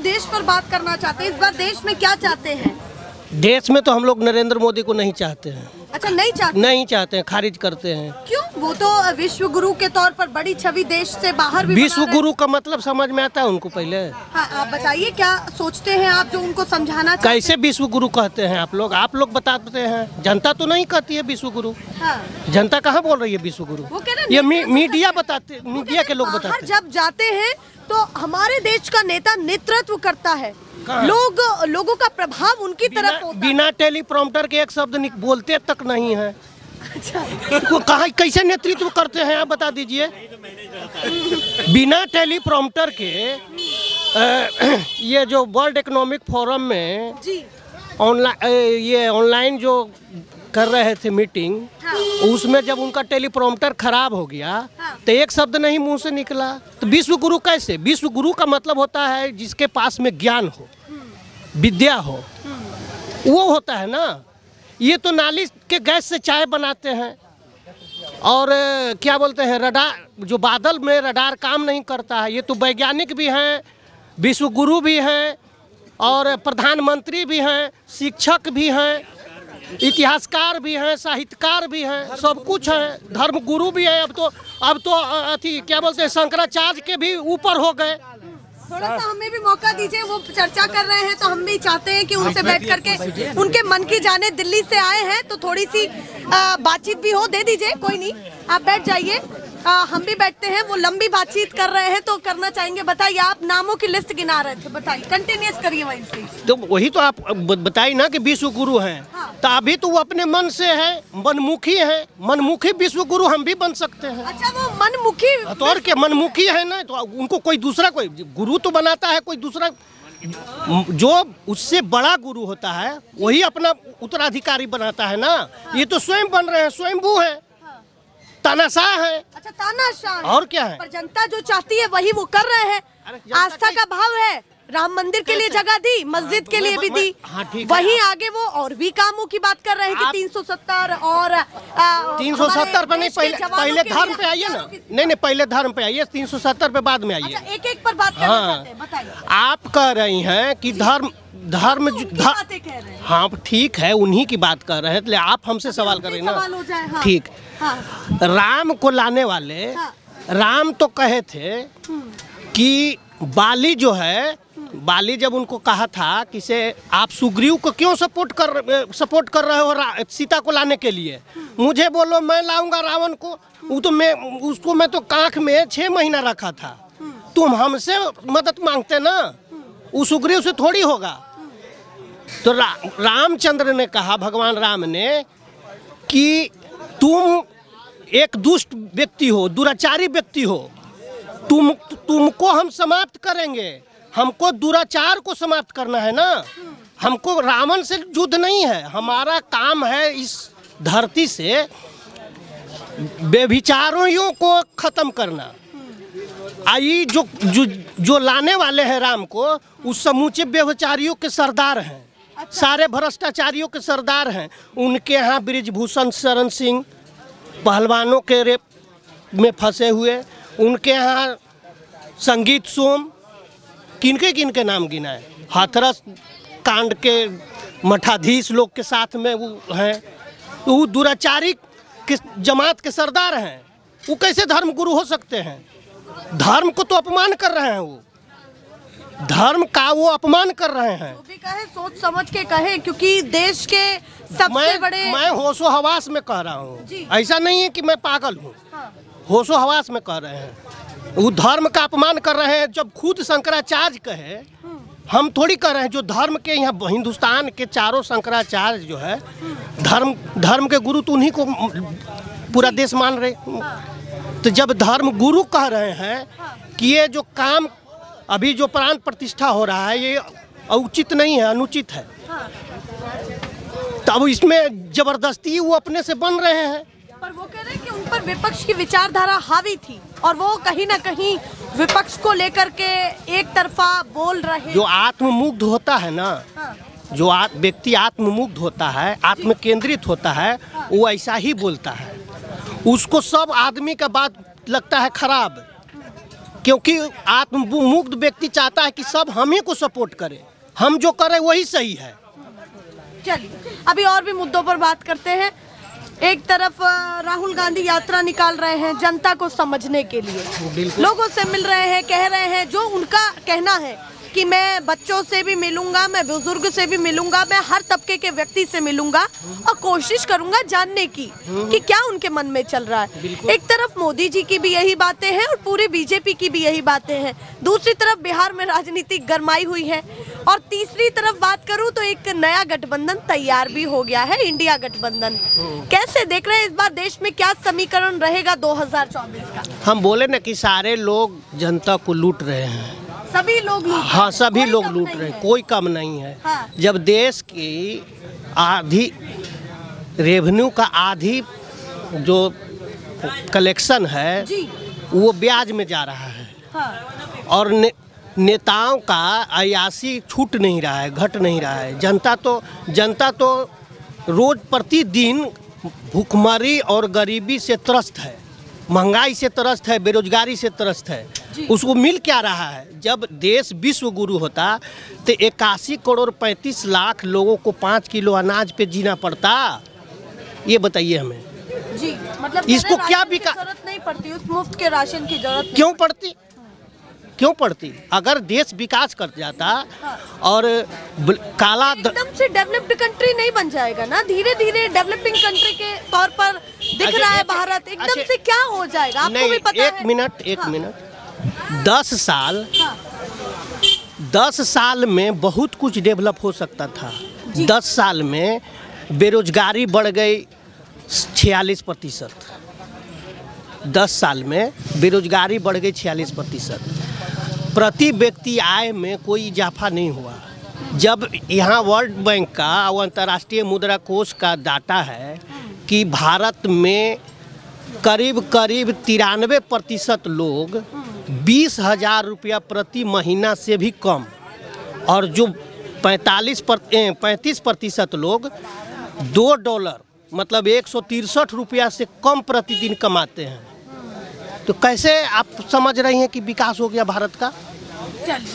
देश पर बात करना चाहते हैं। इस बार देश में क्या चाहते हैं? देश में तो हम लोग नरेंद्र मोदी को नहीं चाहते हैं। अच्छा, नहीं चाहते? नहीं चाहते हैं, खारिज करते हैं। क्यों? वो तो विश्व गुरु के तौर पर बड़ी छवि देश से बाहर भी विश्व गुरु का मतलब समझ में आता है उनको पहले? हाँ, आप बताइए क्या सोचते हैं आप जो उनको समझाना चाहते हैं? कैसे विश्व गुरु कहते हैं आप लोग बताते हैं। जनता तो नहीं कहती है विश्व गुरु। हाँ। जनता कहाँ बोल रही है विश्व गुरु? वो कह रहे ये मीडिया बताते, मीडिया के लोग बताते हैं। जब जाते हैं तो हमारे देश का नेता नेतृत्व करता है, लोगों का प्रभाव उनकी तरफ होता है। बिना टेलीप्रॉम्प्टर के एक शब्द बोलते तक नहीं है। अच्छा, वो कहाँ कैसे नेतृत्व करते हैं आप बता दीजिए। बिना टेलीप्रॉम्प्टर के ये जो वर्ल्ड इकोनॉमिक फोरम में ऑनलाइन जो कर रहे थे मीटिंग, हाँ। उसमें जब उनका टेलीप्रॉम्प्टर खराब हो गया, हाँ। तो एक शब्द नहीं मुंह से निकला। तो विश्व गुरु कैसे? विश्व गुरु का मतलब होता है जिसके पास में ज्ञान हो, विद्या हो, वो होता है ना। ये तो नाली के गैस से चाय बनाते हैं और क्या बोलते हैं, रडार, जो बादल में रडार काम नहीं करता है। ये तो वैज्ञानिक भी हैं, विश्व गुरु भी हैं और प्रधानमंत्री भी हैं, शिक्षक भी हैं, इतिहासकार भी हैं, साहित्यकार भी हैं, सब कुछ है। धर्म गुरु भी है। अब तो अति क्या बोलते हैं, शंकराचार्य के भी ऊपर हो गए। थोड़ा सा हमें भी मौका दीजिए, वो चर्चा कर रहे हैं तो हम भी चाहते हैं कि उनसे बैठ करके उनके मन की जाने। दिल्ली से आए हैं तो थोड़ी सी बातचीत भी हो, दे दीजिए, कोई नहीं, आप बैठ जाइए। हम भी बैठते हैं। वो लंबी बातचीत कर रहे हैं तो करना चाहेंगे। बताइए, आप नामों की लिस्ट गिना रहे थे, बताइए, कंटिन्यूस करिए वहीं से। तो वही तो आप बताइए ना कि विश्व गुरु हैं। हाँ। तो अभी तो वो अपने मन से है, मनमुखी है। मनमुखी विश्व गुरु हम भी बन सकते हैं। अच्छा, वो मनमुखी तो और क्या, मनमुखी है ना, तो उनको कोई दूसरा कोई गुरु तो बनाता है, कोई दूसरा जो उससे बड़ा गुरु होता है वही अपना उत्तराधिकारी बनाता है ना। हाँ। ये तो स्वयं बन रहे हैं, स्वयंभू है, तानाशाह है। अच्छा, तानाशाह है। और क्या है? पर जनता जो चाहती है वही वो कर रहे हैं। आस्था का भाव है, राम मंदिर के लिए जगह दी, मस्जिद के लिए भी दी। हाँ, वहीं आगे वो और भी कामों की बात कर रहे हैं कि 370 और 370 पे नहीं, पहले धर्म पे आइए ना। नहीं, पहले धर्म पे आइए, 370 पे बाद में आइए। अच्छा, एक एक पर बात करना चाहते हैं, बताइए। आप कह रही हैं कि धर्म बातें कह रहे हैं। हाँ, ठीक है, उन्हीं की बात कर रहे हैं, इसलिए आप हमसे सवाल कर रहे हैं ना। हाँ। ठीक। हाँ। राम को लाने वाले, हाँ। राम तो कहे थे कि बाली जो है, बाली जब उनको कहा था कि से आप सुग्रीव को क्यों सपोर्ट कर रहे हो सीता को लाने के लिए, मुझे बोलो मैं लाऊंगा रावण को। वो तो मैं तो कांख में 6 महीना रखा था। तुम हमसे मदद मांगते ना, वो सुग्रीव से थोड़ी होगा। तो रामचंद्र ने कहा, भगवान राम ने, कि तुम एक दुष्ट व्यक्ति हो, दुराचारी व्यक्ति हो, तुमको हम समाप्त करेंगे। हमको दुराचार को समाप्त करना है ना। हमको रावण से युद्ध नहीं है, हमारा काम है इस धरती से बेविचारियों को खत्म करना। आई जो लाने वाले हैं राम को, उस समूचे बेविचारियों के सरदार हैं। अच्छा। सारे भ्रष्टाचारियों के सरदार हैं। उनके यहाँ ब्रिजभूषण शरण सिंह पहलवानों के रेप में फंसे हुए, उनके यहाँ संगीत सोम, किनके नाम गिनाए, हाथरस कांड के मठाधीश लोग के साथ में वो हैं। वो दुराचारी के जमात के सरदार हैं। वो कैसे धर्म गुरु हो सकते हैं? धर्म को तो अपमान कर रहे हैं, वो धर्म का वो अपमान कर रहे हैं। तो भी कहे, सोच समझ के कहे, क्योंकि देश के सबसे बड़े। मैं होशो हवास में कह रहा हूँ, ऐसा नहीं है कि मैं पागल हूँ। हाँ। होशो हवास में कह रहे हैं, वो धर्म का अपमान कर रहे हैं। जब खुद शंकराचार्य कहे, हम थोड़ी कह रहे हैं। जो धर्म के यहाँ हिंदुस्तान के चारों शंकराचार्य जो है, धर्म के गुरु तो उन्हीं को पूरा देश मान रहे। तो जब धर्म गुरु कह रहे हैं कि ये जो काम अभी जो प्राण प्रतिष्ठा हो रहा है, ये उचित नहीं है, अनुचित है, तब इसमें जबरदस्ती वो अपने से बन रहे हैं। पर वो कह रहे हैं कि उन पर विपक्ष की विचारधारा हावी थी और वो कहीं ना कहीं विपक्ष को लेकर के एक तरफा बोल रहे। जो आत्ममुग्ध होता है ना, हाँ। जो व्यक्ति आत्ममुग्ध होता है, आत्म केंद्रित होता है, हाँ। वो ऐसा ही बोलता है। उसको सब आदमी का बात लगता है खराब, क्योंकि आत्ममुक्त व्यक्ति चाहता है कि सब हम ही को सपोर्ट करें, हम जो करें वही सही है। चलिए अभी और भी मुद्दों पर बात करते हैं। एक तरफ राहुल गांधी यात्रा निकाल रहे हैं जनता को समझने के लिए, लोगों से मिल रहे हैं, कह रहे हैं जो उनका कहना है कि मैं बच्चों से भी मिलूंगा, मैं बुजुर्ग से भी मिलूंगा, मैं हर तबके के व्यक्ति से मिलूंगा और कोशिश करूंगा जानने की कि क्या उनके मन में चल रहा है। एक तरफ मोदी जी की भी यही बातें हैं और पूरी बीजेपी की भी यही बातें हैं, दूसरी तरफ बिहार में राजनीति गरमाई हुई है और तीसरी तरफ बात करूं तो एक नया गठबंधन तैयार भी हो गया है, इंडिया गठबंधन। कैसे देख रहे हैं इस बार देश में क्या समीकरण रहेगा 2024 का? हम बोले ना कि सारे लोग जनता को लूट रहे हैं, सभी लोग लूट, हाँ सभी लोग लूट रहे हैं, कोई कम नहीं है। हाँ। जब देश की आधी रेवेन्यू का आधी जो कलेक्शन है जी, वो ब्याज में जा रहा है। हाँ। और नेताओं का अयासी छूट नहीं रहा है, घट नहीं रहा है। जनता तो रोज प्रतिदिन भूखमरी और गरीबी से त्रस्त है, महंगाई से त्रस्त है, बेरोजगारी से त्रस्त है। उसको मिल क्या रहा है? जब देश विश्व गुरु होता तो 81 करोड़ 35 लाख लोगों को 5 किलो अनाज पे जीना पड़ता। ये बताइए हमें जी, मतलब इसको क्या जरूरत नहीं पड़ती, उस मुफ्त के राशन की जरूरत क्यों पड़ती? अगर देश विकास कर जाता और काला एकदम से डेवलप्ड कंट्री नहीं बन जाएगा ना, धीरे धीरे डेवलपिंग कंट्री के तौर पर दिख रहा है भारत, एकदम से क्या हो जाएगा आपको भी पता है? एक मिनट 10 साल में बहुत कुछ डेवलप हो सकता था। 10 साल में बेरोजगारी बढ़ गई 46%। 10 साल में बेरोजगारी बढ़ गई 46%। प्रति व्यक्ति आय में कोई इजाफा नहीं हुआ। जब यहाँ वर्ल्ड बैंक का और अंतर्राष्ट्रीय मुद्रा कोष का डाटा है कि भारत में करीब 93% लोग 20,000 रुपया प्रति महीना से भी कम, और जो 35% लोग $2 मतलब 163 रुपया से कम प्रतिदिन कमाते हैं। तो कैसे आप समझ रही हैं कि विकास हो गया भारत का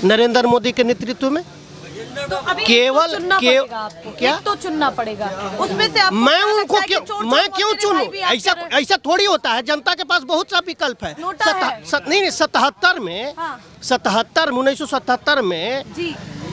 नरेंद्र मोदी के नेतृत्व में? तो केवल क्या तो चुनना पड़ेगा उसमें से आप मैं क्यों चुनूं? ऐसा थोड़ी होता है, जनता के पास बहुत सा विकल्प है। 1977 में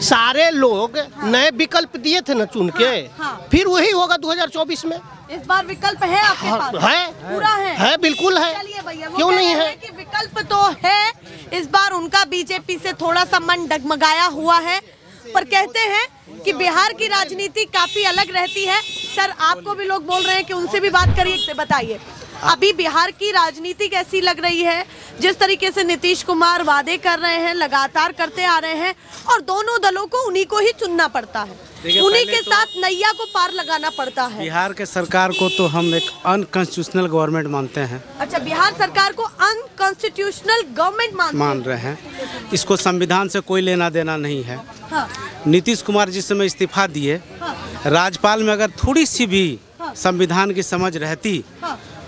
सारे लोग नए विकल्प दिए थे ना चुन के। फिर वही होगा 2024 में। इस बार विकल्प है आपके पास? है, पूरा है, बिल्कुल है। चलिए भैया, क्यों नहीं है कि विकल्प तो है। इस बार उनका बीजेपी से थोड़ा सा मन डगमगाया हुआ है, पर कहते हैं कि बिहार की राजनीति काफी अलग रहती है। सर आपको भी लोग बोल रहे हैं कि उनसे भी बात करिए, बताइए अभी बिहार की राजनीति कैसी लग रही है? जिस तरीके से नीतीश कुमार वादे कर रहे हैं, लगातार करते आ रहे हैं, और दोनों दलों को उन्हीं को ही चुनना पड़ता है, उन्हीं के साथ नैया को पार लगाना पड़ता है। बिहार के सरकार को तो हम एक अनकॉन्स्टिट्यूशनल गवर्नमेंट मानते हैं। अच्छा, बिहार सरकार को अनकॉन्स्टिट्यूशनल गवर्नमेंट मान रहे हैं। इसको संविधान से कोई लेना देना नहीं है। हाँ। नीतीश कुमार जिस समय इस्तीफा दिए, राज्यपाल में अगर थोड़ी सी भी संविधान की समझ रहती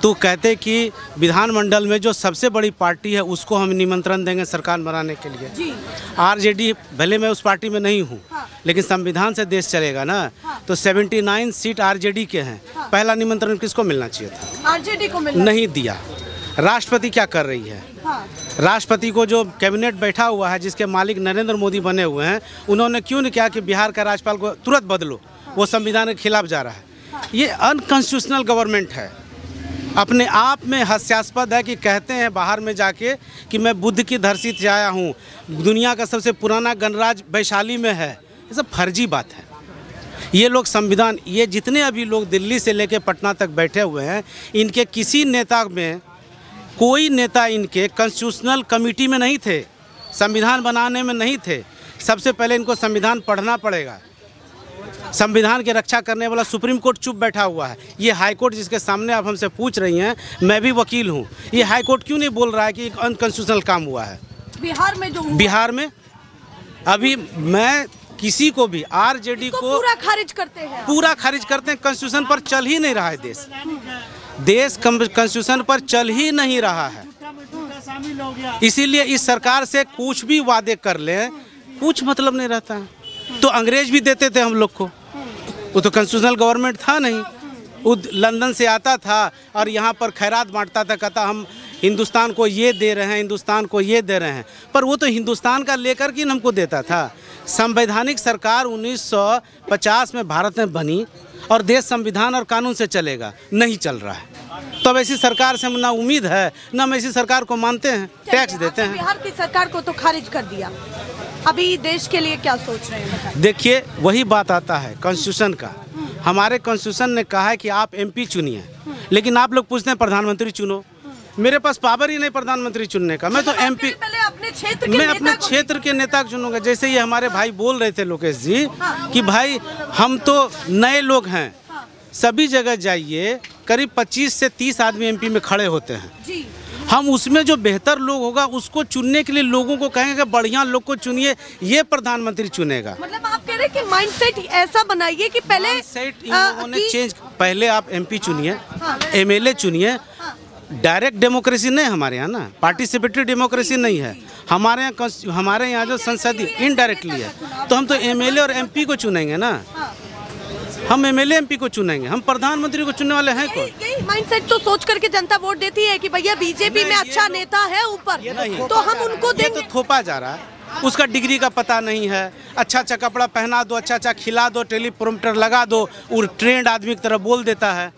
तो कहते कि विधानमंडल में जो सबसे बड़ी पार्टी है उसको हम निमंत्रण देंगे सरकार बनाने के लिए। आरजेडी भले मैं उस पार्टी में नहीं हूँ, लेकिन संविधान से देश चलेगा ना। तो 79 सीट आरजेडी के हैं। पहला निमंत्रण किसको मिलना चाहिए था? आरजेडी को मिलना नहीं दिया। राष्ट्रपति क्या कर रही है? राष्ट्रपति को जो कैबिनेट बैठा हुआ है, जिसके मालिक नरेंद्र मोदी बने हुए हैं, उन्होंने क्यों नहीं किया कि बिहार का राज्यपाल को तुरंत बदलो? वो संविधान के खिलाफ जा रहा है। ये अनकॉन्स्टिट्यूशनल गवर्नमेंट है। अपने आप में हास्यास्पद है कि कहते हैं बाहर में जाके कि मैं बुद्ध की धरती से आया हूँ, दुनिया का सबसे पुराना गणराज्य वैशाली में है। ये सब फर्जी बात है। ये लोग संविधान, ये जितने अभी लोग दिल्ली से लेकर पटना तक बैठे हुए हैं, इनके किसी नेता में, कोई नेता इनके कॉन्स्टिट्यूशनल कमेटी में नहीं थे, संविधान बनाने में नहीं थे। सबसे पहले इनको संविधान पढ़ना पड़ेगा। संविधान की रक्षा करने वाला सुप्रीम कोर्ट चुप बैठा हुआ है। ये हाई कोर्ट जिसके सामने आप हमसे पूछ रही हैं, मैं भी वकील हूँ, ये हाई कोर्ट क्यों नहीं बोल रहा है कि एक अनकॉन्स्टिट्यूशनल काम हुआ है बिहार में? जो बिहार में अभी मैं किसी को भी आरजेडी को पूरा खारिज करते हैं, कॉन्स्टिट्यूशन पर चल ही नहीं रहा है। देश कॉन्स्टिट्यूशन पर चल ही नहीं रहा है। इसीलिए इस सरकार से कुछ भी वादे कर लें कुछ मतलब नहीं रहता है। तो अंग्रेज भी देते थे हम लोग को, वो तो कॉन्स्टिट्यूशनल गवर्नमेंट था नहीं, वो लंदन से आता था और यहाँ पर खैरात बांटता था, कहता हम हिंदुस्तान को ये दे रहे हैं, हिंदुस्तान को ये दे रहे हैं, पर वो तो हिंदुस्तान का लेकर के हमको देता था। संवैधानिक सरकार 1950 में भारत में बनी और देश संविधान और कानून से चलेगा, नहीं चल रहा है। तो अब ऐसी सरकार से हम ना उम्मीद है, ना हम ऐसी सरकार को मानते हैं, टैक्स देते हैं। बिहार की सरकार को तो खारिज कर दिया, अभी देश के लिए क्या सोच रहे हैं? देखिए वही बात आता है कॉन्स्टिट्यूशन का। हमारे कॉन्स्टिट्यूशन ने कहा है कि आप एमपी चुनिए, लेकिन आप लोग पूछते हैं प्रधानमंत्री चुनो। मेरे पास पावर ही नहीं प्रधानमंत्री चुनने का, मैं तो एमपी, मैं अपने क्षेत्र के नेता को चुनूंगा। जैसे ये हमारे भाई बोल रहे थे लोकेश जी कि भाई हम तो नए लोग हैं, सभी जगह जाइए करीब 25 से 30 आदमी एमपी में खड़े होते हैं जी। हम उसमें जो बेहतर लोग होगा उसको चुनने के लिए लोगों को कहेंगे कि बढ़िया लोग को चुनिए, ये प्रधानमंत्री चुनेगा। मतलब आप कह रहे हैं कि माइंडसेट ऐसा बनाइए कि पहले माइंडसेट इन लोगों ने चेंज, पहले आप एमपी चुनिए, एमएलए चुनिए। डायरेक्ट डेमोक्रेसी नहीं हमारे यहाँ ना, पार्टिसिपेटरी डेमोक्रेसी नहीं है हमारे यहाँ जो संसदीय इनडायरेक्टली है। तो हम तो एमएलए और एमपी को चुनेंगे ना, हम एमएलए एमपी को चुनेंगे, हम प्रधानमंत्री को चुनने वाले हैं कौन? यही माइंडसेट तो सोच करके जनता वोट देती है कि भैया बीजेपी में अच्छा नेता है ऊपर, तो हम उनको देंगे। तो थोपा जा रहा है, उसका डिग्री का पता नहीं है। अच्छा अच्छा कपड़ा पहना दो, अच्छा अच्छा खिला दो, टेलीप्रोम्प्टर लगा दो, और ट्रेंड आदमी की तरह बोल देता है।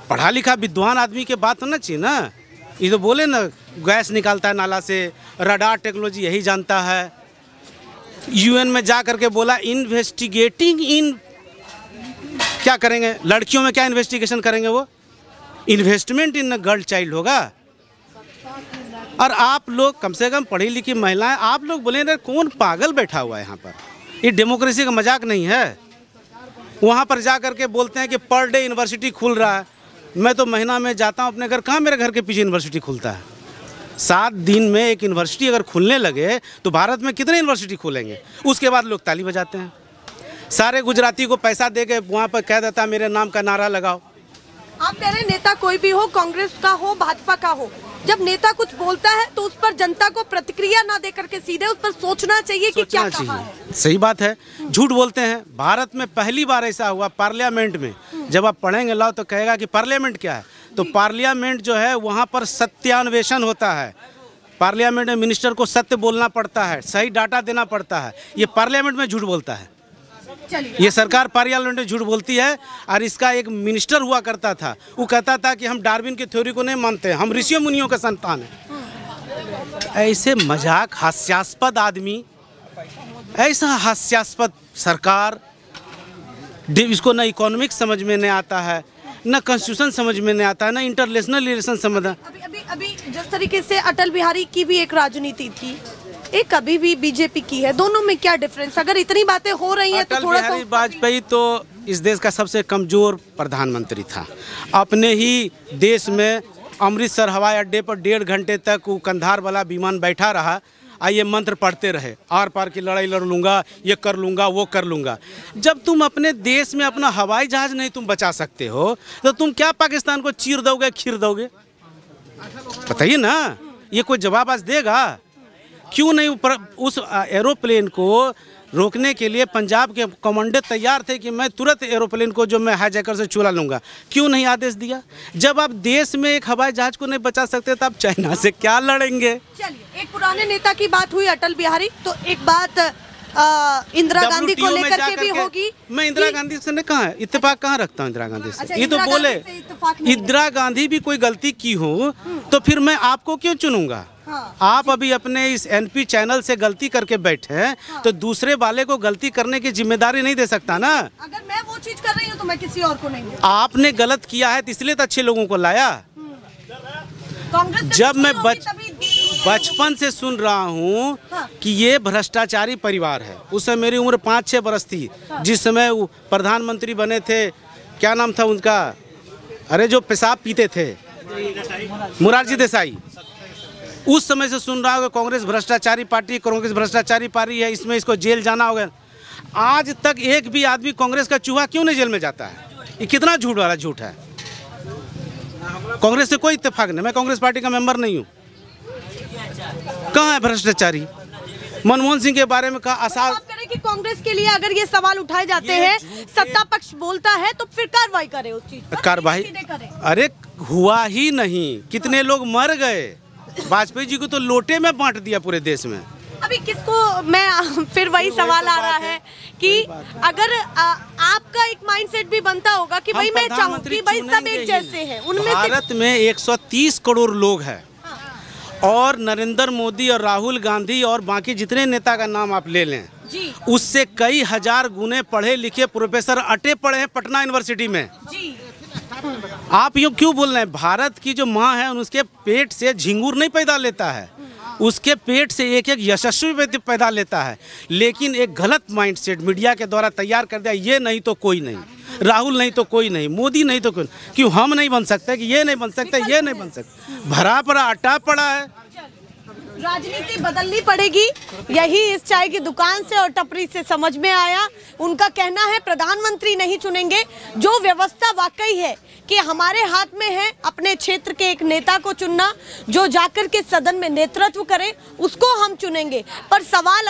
पढ़ा लिखा विद्वान आदमी के बात होना चाहिए ना। ये तो बोले ना गैस निकालता है नाला से, रडार टेक्नोलॉजी यही जानता है। यूएन में जा करके बोला इन्वेस्टिगेटिंग इन, क्या करेंगे लड़कियों में, क्या इन्वेस्टिगेशन करेंगे वो? इन्वेस्टमेंट इन गर्ल चाइल्ड होगा। और आप लोग कम से कम पढ़ी लिखी महिलाएं, आप लोग बोले ना कौन पागल बैठा हुआ है यहाँ पर? ये डेमोक्रेसी का मजाक नहीं है। वहाँ पर जा करके बोलते हैं कि पर डे यूनिवर्सिटी खुल रहा है। मैं तो महीना में जाता हूँ अपने घर, कहाँ मेरे घर के पीछे यूनिवर्सिटी खुलता है? 7 दिन में एक यूनिवर्सिटी अगर खुलने लगे तो भारत में कितने यूनिवर्सिटी खुलेंगे? उसके बाद लोग ताली बजाते हैं। सारे गुजराती को पैसा दे के वहाँ पर कह देता मेरे नाम का नारा लगाओ। आप कह रहे हैं नेता कोई भी हो, कांग्रेस का हो, भाजपा का हो, जब नेता कुछ बोलता है तो उस पर जनता को प्रतिक्रिया ना दे करके सीधे उस पर सोचना चाहिए कि क्या कहा है। सही बात है, झूठ बोलते हैं। भारत में पहली बार ऐसा हुआ पार्लियामेंट में, जब आप पढ़ेंगे लाओ तो कहेगा कि पार्लियामेंट क्या है। तो पार्लियामेंट जो है वहाँ पर सत्यान्वेषण होता है। पार्लियामेंट में मिनिस्टर को सत्य बोलना पड़ता है, सही डाटा देना पड़ता है। ये पार्लियामेंट में झूठ बोलता है। ये सरकार पार्लियामेंट में झूठ बोलती है। और इसका एक मिनिस्टर हुआ करता था, वो कहता था कि हम डार्विन की थ्योरी को नहीं मानते, हम ऋषियों मुनियों का संतान है। ऐसे मजाक हास्यास्पद आदमी, ऐसा हास्यास्पद सरकार, इसको ना इकोनॉमिक्स समझ में नहीं आता है, ना कॉन्स्टिट्यूशन समझ में नहीं आता है, ना इंटरनेशनल रिलेशन समझ। अभी जिस तरीके से अटल बिहारी की भी एक राजनीति थी, एक अभी भी बीजेपी की है, दोनों में क्या डिफरेंस? अगर इतनी बातें हो रही हैं तो थोड़ा सा। अटल बिहारी वाजपेयी तो इस देश का सबसे कमजोर प्रधानमंत्री था। अपने ही देश में अमृतसर हवाई अड्डे पर 1.5 घंटे तक वो कंधार वाला विमान बैठा रहा, आइए मंत्र पढ़ते रहे, आर पार की लड़ाई लड़ लूंगा, ये कर लूंगा, वो कर लूंगा। जब तुम अपने देश में अपना हवाई जहाज नहीं तुम बचा सकते हो तो तुम क्या पाकिस्तान को चीर दोगे, खीर दोगे? बताइए ना, ये कोई जवाब आज देगा? क्यों नहीं? उस एरोप्लेन को रोकने के लिए पंजाब के कमांडर तैयार थे कि मैं तुरंत एरोप्लेन को जो मैं हाईजैकर से चुरा लूँगा। क्यों नहीं आदेश दिया? जब आप देश में एक हवाई जहाज को नहीं बचा सकते तो आप चाइना से क्या लड़ेंगे? चलिए, एक पुराने नेता की बात हुई अटल बिहारी, तो एक बात इंदिरा गांधी को लेकर के भी होगी। मैं इंदिरा गांधी से ने कहा इत्तेफाक कहाँ रखता हूँ इंदिरा गांधी से? ये तो बोले इंदिरा गांधी भी कोई गलती की हो तो फिर मैं आपको क्यों चुनूंगा? आप अभी अपने इस एनपी चैनल से गलती करके बैठे हैं तो दूसरे वाले को गलती करने की जिम्मेदारी नहीं दे सकता ना। अगर मैं वो चीज कर रही हूँ तो मैं किसी और को नहीं। आपने गलत किया है तो इसलिए तो अच्छे लोगों को लाया। जब मैं बचपन से सुन रहा हूँ कि ये भ्रष्टाचारी परिवार है, उस समय मेरी उम्र 5-6 बरस थी, जिस समय वो प्रधानमंत्री बने थे, क्या नाम था उनका, अरे जो पेशाब पीते थे, मोरारजी देसाई। उस समय से सुन रहा हूँ कांग्रेस भ्रष्टाचारी पार्टी, कांग्रेस भ्रष्टाचारी पार्टी है, इसमें इसको जेल जाना होगा। आज तक एक भी आदमी कांग्रेस का चूहा क्यों नहीं जेल में जाता है? ये कितना झूठ वाला झूठ है। कांग्रेस से कोई इत्तेफाक नहीं, मैं कांग्रेस पार्टी का मेंबर नहीं हूँ। कहाँ है भ्रष्टाचारी? मनमोहन सिंह के बारे में कहा आप करें कि कांग्रेस के लिए अगर ये सवाल उठाए जाते हैं, सत्ता पक्ष बोलता है तो फिर कार्रवाई करे उस चीज पर। कार्रवाई अरे हुआ ही नहीं, कितने लोग मर गए। वाजपेयी जी को तो लोटे में बांट दिया पूरे देश में। अभी किसको, मैं फिर वही सवाल आ रहा है कि अगर आपका एक माइंडसेट भी बनता होगा कि भाई मैं चाहूँ कि भाई सब एक जैसे हैं, उनमें भारत में 130 करोड़ लोग हैं और नरेंद्र मोदी और राहुल गांधी और बाकी जितने नेता का नाम आप ले लें जी, उससे कई हजार गुने पढ़े लिखे प्रोफेसर अटे पड़े हैं पटना यूनिवर्सिटी में जी। आप यूँ क्यों बोल रहे हैं? भारत की जो माँ है उसके पेट से झिंगुर नहीं पैदा लेता है, उसके पेट से एक एक यशस्वी पैदा लेता है। लेकिन एक गलत माइंडसेट मीडिया के द्वारा तैयार कर दिया, ये नहीं तो कोई नहीं, राहुल नहीं तो कोई नहीं, मोदी नहीं तो कोई, क्यों हम नहीं बन सकते? कि ये नहीं बन सकता, ये नहीं बन सकता? भरा पड़ा अटा पड़ा है। राजनीति बदलनी पड़ेगी, यही इस चाय की दुकान से और टपरी से समझ में आया। उनका कहना है प्रधानमंत्री नहीं चुनेंगे, जो व्यवस्था वाकई है कि हमारे हाथ में है अपने क्षेत्र के एक नेता को चुनना, जो जाकर के सदन में नेतृत्व करे, उसको हम चुनेंगे। पर सवाल